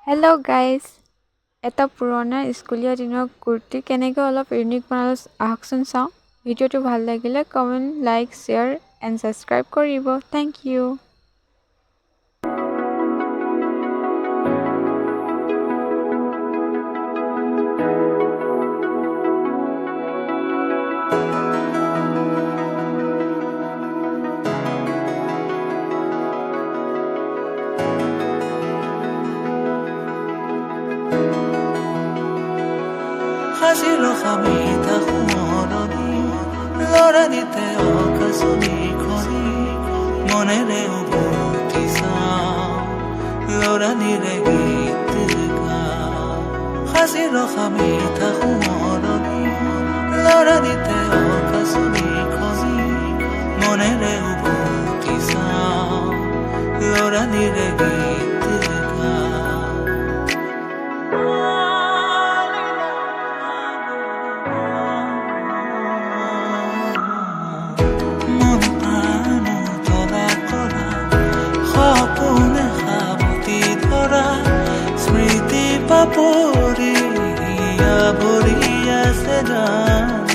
Hello' guys এটা পুৰণা স্কুলীয়া দিনৰ কুৰ্তি কেনেকৈ অলপ ইউনিক বনালোঁ আহকচোন চাওঁ। ভিডিঅ'টো ভাল লাগিলে comment, like, share and subscribe কৰিব। Thank you. সাজি ৰখা মিঠা সোঁৱৰণি লৰানিতে অকাজনী খনি মনেৰে উভতি চাওঁ লৰানিৰে গীত গাওঁ। সাজি ৰখা মিঠা সোঁৱৰণি লৰানিতে অকাজনী খনি মনেৰে উভতি চাওঁ লৰানিৰে গীত গাওঁ। সপোনে সাৱটি ধৰা স্মৃতি পাপৰি আৱৰি আছে গান।